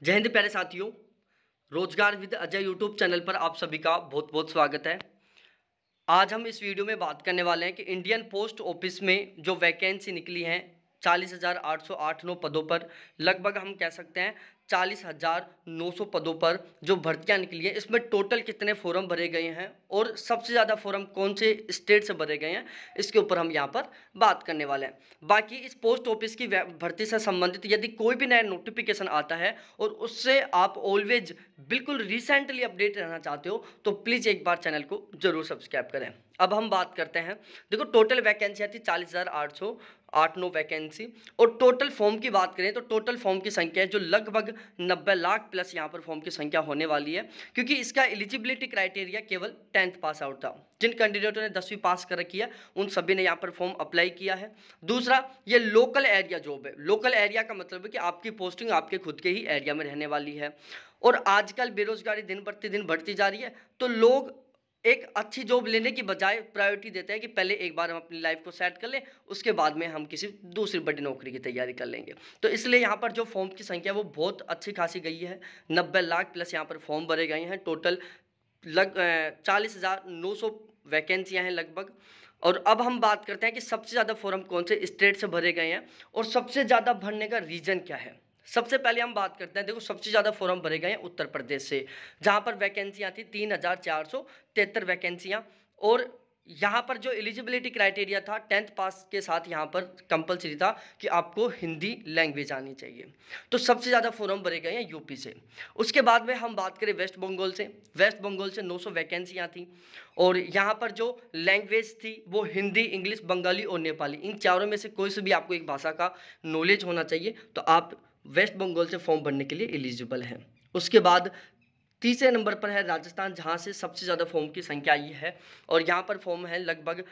जय हिंद प्यारे साथियों। रोजगार विद अजय यूट्यूब चैनल पर आप सभी का बहुत बहुत स्वागत है। आज हम इस वीडियो में बात करने वाले हैं कि इंडियन पोस्ट ऑफिस में जो वैकेंसी निकली हैं 40,808 पदों पर, लगभग हम कह सकते हैं 40,900 पदों पर जो भर्तियां निकली हैं, इसमें टोटल कितने फॉर्म भरे गए हैं और सबसे ज़्यादा फॉर्म कौन से स्टेट से भरे गए हैं, इसके ऊपर हम यहाँ पर बात करने वाले हैं। बाकी इस पोस्ट ऑफिस की भर्ती से संबंधित यदि कोई भी नया नोटिफिकेशन आता है और उससे आप ऑलवेज बिल्कुल रिसेंटली अपडेट रहना चाहते हो तो प्लीज़ एक बार चैनल को जरूर सब्सक्राइब करें। अब हम बात करते हैं, देखो टोटल वैकेंसी आती 40,808 वैकेंसी, और टोटल फॉर्म की बात करें तो टोटल फॉर्म की संख्या है जो लगभग 90 लाख प्लस यहाँ पर फॉर्म की संख्या होने वाली है, क्योंकि इसका एलिजिबिलिटी क्राइटेरिया केवल 10th पास आउट था। जिन कैंडिडेटों ने 10वीं पास कर रखी है उन सभी ने यहाँ पर फॉर्म अप्लाई किया है। दूसरा, ये लोकल एरिया जॉब है। लोकल एरिया का मतलब है कि आपकी पोस्टिंग आपके खुद के ही एरिया में रहने वाली है, और आजकल बेरोजगारी दिन प्रतिदिन बढ़ती जा रही है, तो लोग एक अच्छी जॉब लेने की बजाय प्रायोरिटी देते हैं कि पहले एक बार हम अपनी लाइफ को सेट कर लें, उसके बाद में हम किसी दूसरी बड़ी नौकरी की तैयारी कर लेंगे। तो इसलिए यहाँ पर जो फॉर्म की संख्या वो बहुत अच्छी खासी गई है। 90 लाख प्लस यहाँ पर फॉर्म भरे गए हैं। टोटल 40,900 वैकेंसियाँ हैं लगभग। और अब हम बात करते हैं कि सबसे ज़्यादा फॉर्म कौन से स्टेट से भरे गए हैं और सबसे ज़्यादा भरने का रीज़न क्या है। सबसे पहले हम बात करते हैं, देखो सबसे ज़्यादा फॉर्म भरे गए हैं उत्तर प्रदेश से, जहाँ पर वैकेंसियाँ थी 3,473 वैकेंसियाँ। और यहाँ पर जो एलिजिबिलिटी क्राइटेरिया था 10th पास के साथ यहाँ पर कंपलसरी था कि आपको हिंदी लैंग्वेज आनी चाहिए। तो सबसे ज़्यादा फॉर्म भरे गए हैं यूपी से। उसके बाद में हम बात करें वेस्ट बंगाल से। वेस्ट बंगाल से 900 वैकेंसियाँ थी, और यहाँ पर जो लैंग्वेज थी वो हिंदी, इंग्लिश, बंगाली और नेपाली, इन चारों में से कोई से भी आपको एक भाषा का नॉलेज होना चाहिए, तो आप वेस्ट बंगाल से फॉर्म भरने के लिए एलिजिबल हैं। उसके बाद तीसरे नंबर पर है राजस्थान, जहां से सबसे ज़्यादा फॉर्म की संख्या आई है, और यहाँ पर फॉर्म है लगभग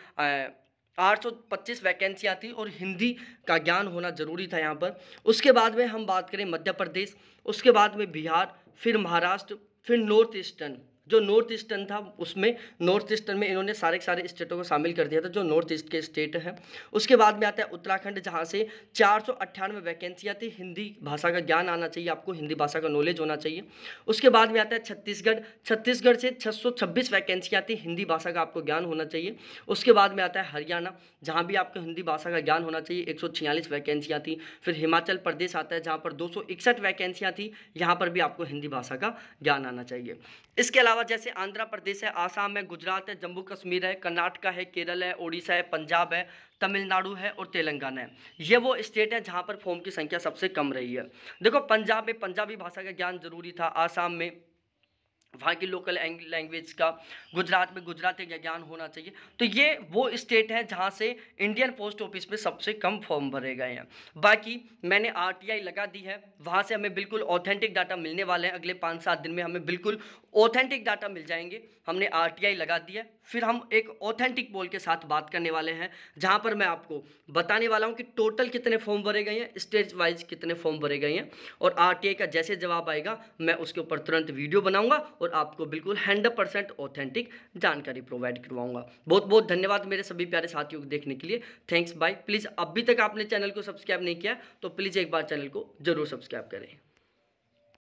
825 वैकेंसियाँ थी, और हिंदी का ज्ञान होना जरूरी था यहाँ पर। उसके बाद में हम बात करें मध्य प्रदेश, उसके बाद में बिहार, फिर महाराष्ट्र, फिर नॉर्थ ईस्टर्न। जो नॉर्थ ईस्टर्न था उसमें नॉर्थ ईस्टर्न में इन्होंने सारे के सारे स्टेटों को शामिल कर दिया था जो नॉर्थ ईस्ट के स्टेट हैं। उसके बाद में आता है उत्तराखंड, जहाँ से 498 वैकेंसियाँ थी। हिंदी भाषा का ज्ञान आना चाहिए, आपको हिंदी भाषा का नॉलेज होना चाहिए। उसके बाद में आता है छत्तीसगढ़। छत्तीसगढ़ से 626 वैकेंसियाँ थी, हिंदी भाषा का आपको ज्ञान होना चाहिए। उसके बाद में आता है हरियाणा, जहाँ भी आपको हिंदी भाषा का ज्ञान होना चाहिए, 146 वैकेंसियाँ थी। फिर हिमाचल प्रदेश आता है, जहाँ पर 261 वैकेंसियाँ थी, यहाँ पर भी आपको हिंदी भाषा का ज्ञान आना चाहिए। इसके अलावा जैसे आंध्र प्रदेश है, आसाम है, गुजरात है, जम्मू कश्मीर है, कर्नाटक है, केरल है, उड़ीसा है, पंजाब है, तमिलनाडु है और तेलंगाना है। ये वो स्टेट है जहाँ पर फॉर्म की संख्या सबसे कम रही है। देखो पंजाब में पंजाबी भाषा का ज्ञान जरूरी था, आसाम में वहाँ की लोकल लैंग्वेज का, गुजरात में गुजराती का ज्ञान होना चाहिए। तो ये वो स्टेट है जहाँ से इंडियन पोस्ट ऑफिस में सबसे कम फॉर्म भरे गए हैं। बाकी मैंने आरटीआई लगा दी है, वहाँ से हमें बिल्कुल ऑथेंटिक डाटा मिलने वाले हैं। अगले 5-7 दिन में हमें बिल्कुल ऑथेंटिक डाटा मिल जाएंगे। हमने आरटीआई लगा दी है, फिर हम एक ऑथेंटिक पोल के साथ बात करने वाले हैं, जहाँ पर मैं आपको बताने वाला हूँ कि टोटल कितने फॉर्म भरे गए हैं, स्टेट वाइज कितने फॉर्म भरे गए हैं। और आरटीआई का जैसे जवाब आएगा मैं उसके ऊपर तुरंत वीडियो बनाऊंगा और आपको बिल्कुल 100% ऑथेंटिक जानकारी प्रोवाइड करवाऊंगा। बहुत बहुत धन्यवाद मेरे सभी प्यारे साथियों को देखने के लिए। Thanks bye. प्लीज़ अभी तक आपने चैनल को सब्सक्राइब नहीं किया तो प्लीज़ एक बार चैनल को जरूर सब्सक्राइब करें।